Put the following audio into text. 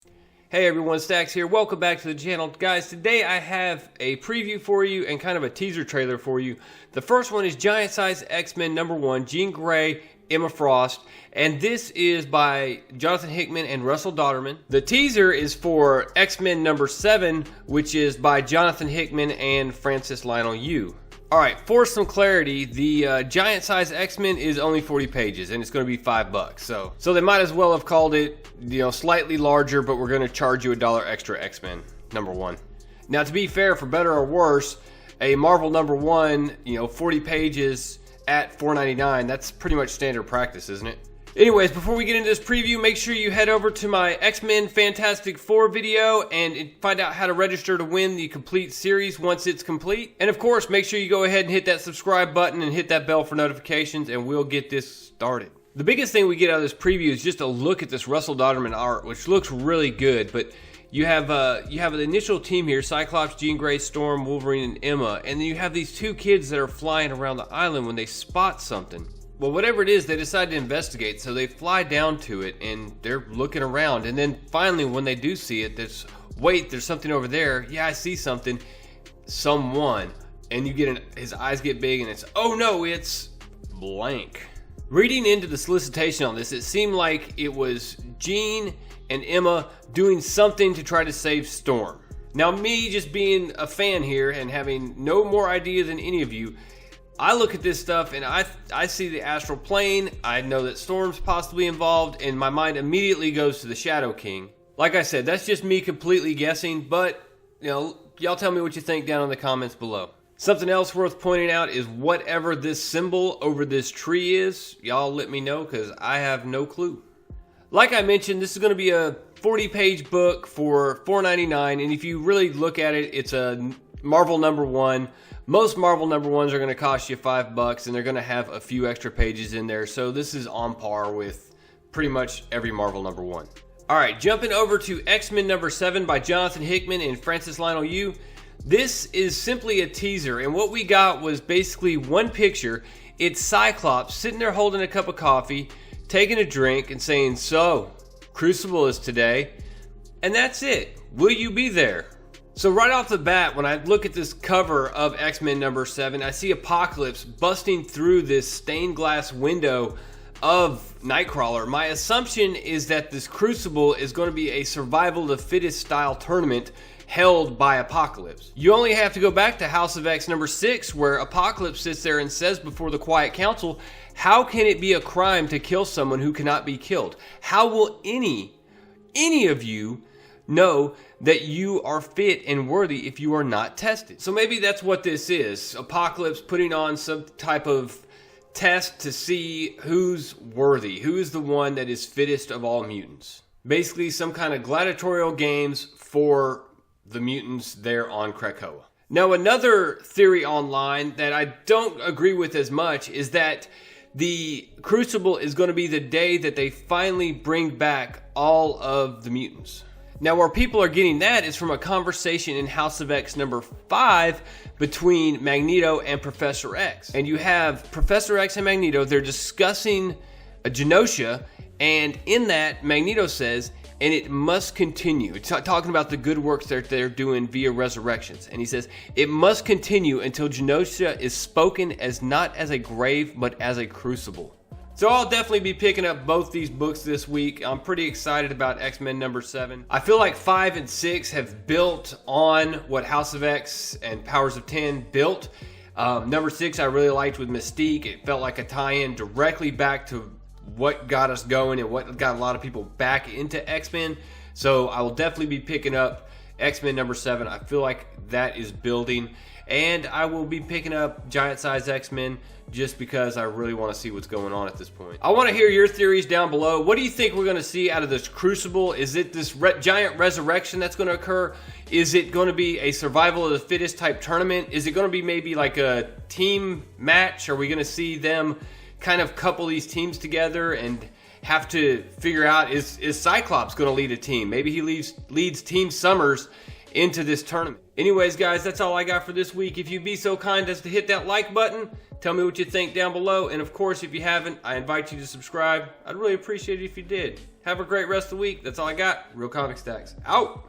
Hey everyone, Stacks here. Welcome back to the channel. Guys, today I have a preview for you and kind of a teaser trailer for you. The first one is Giant Size X-Men #1, Jean Grey, Emma Frost, and this is by Jonathan Hickman and Russell Dauterman. The teaser is for X-Men #7, which is by Jonathan Hickman and Francis Leinil Yu. Alright, for some clarity, the Giant Size X-Men is only 40 pages and it's going to be $5. So they might as well have called it, slightly larger, but we're going to charge you $1 extra X-Men #1. Now, to be fair, for better or worse, a Marvel #1, 40 pages at $4.99, that's pretty much standard practice, isn't it? Anyways, before we get into this preview, make sure you head over to my X-Men Fantastic Four video and find out how to register to win the complete series once it's complete. And of course, make sure you go ahead and hit that subscribe button and hit that bell for notifications, and we'll get this started. The biggest thing we get out of this preview is just a look at this Russell Dauterman art, which looks really good. But you have an initial team here: Cyclops, Jean Grey, Storm, Wolverine, and Emma. And then you have these two kids that are flying around the island when they spot something. Well, whatever it is, they decide to investigate, so they fly down to it, and they're looking around, and then finally, when they do see it, there's something over there. Yeah, I see something. Someone. And you get his eyes get big, and it's, oh no, it's blank. Reading into the solicitation on this, it seemed like it was Jean and Emma doing something to try to save Storm. Now, me just being a fan here and having no more idea than any of you, I look at this stuff and I see the astral plane. I know that Storm's possibly involved, and my mind immediately goes to the Shadow King. Like I said, that's just me completely guessing, but y'all tell me what you think down in the comments below. Something else worth pointing out is whatever this symbol over this tree is, y'all let me know, because I have no clue. Like I mentioned, this is going to be a 40-page book for $4.99, and if you really look at it, it's a Marvel #1. Most Marvel #1s are going to cost you $5, and they're going to have a few extra pages in there. So this is on par with pretty much every Marvel #1. All right, jumping over to X-Men #7 by Jonathan Hickman and Francis Leinil Yu. This is simply a teaser, and what we got was basically one picture. It's Cyclops sitting there holding a cup of coffee, taking a drink, and saying, "So, Crucible is today," and that's it. Will you be there? So right off the bat, when I look at this cover of X-Men #7, I see Apocalypse busting through this stained glass window of Nightcrawler. My assumption is that this Crucible is going to be a survival of the fittest style tournament held by Apocalypse. You only have to go back to House of X #6, where Apocalypse sits there and says before the Quiet Council, how can it be a crime to kill someone who cannot be killed? How will any of you know that you are fit and worthy if you are not tested? So maybe that's what this is. Apocalypse putting on some type of test to see who's worthy, who is the one that is fittest of all mutants. Basically some kind of gladiatorial games for the mutants there on Krakoa. Now, another theory online that I don't agree with as much is that the Crucible is going to be the day that they finally bring back all of the mutants. Now, where people are getting that is from a conversation in House of X #5 between Magneto and Professor X. And you have Professor X and Magneto, they're discussing a Genosha, and in that, Magneto says, and it must continue. Talking about the good works that they're doing via resurrections. And he says, it must continue until Genosha is spoken as not as a grave, but as a crucible. So I'll definitely be picking up both these books this week. I'm pretty excited about X-Men #7. I feel like 5 and 6 have built on what House of X and Powers of 10 built. #6 I really liked with Mystique. It felt like a tie-in directly back to what got us going and what got a lot of people back into X-Men. So I will definitely be picking up X-Men #7. I feel like that is building. And I will be picking up Giant Size X-Men just because I really want to see what's going on at this point. I want to hear your theories down below. What do you think we're going to see out of this Crucible? Is it this giant resurrection that's going to occur? Is it going to be a survival of the fittest type tournament? Is it going to be maybe like a team match? Are we going to see them kind of couple these teams together and have to figure out, is Cyclops going to lead a team? Maybe he leads Team Summers into this tournament. Anyways, guys, that's all I got for this week. If you'd be so kind as to hit that like button, tell me what you think down below. And of course, if you haven't, I invite you to subscribe. I'd really appreciate it if you did. Have a great rest of the week. That's all I got. Real Comic Stacks out.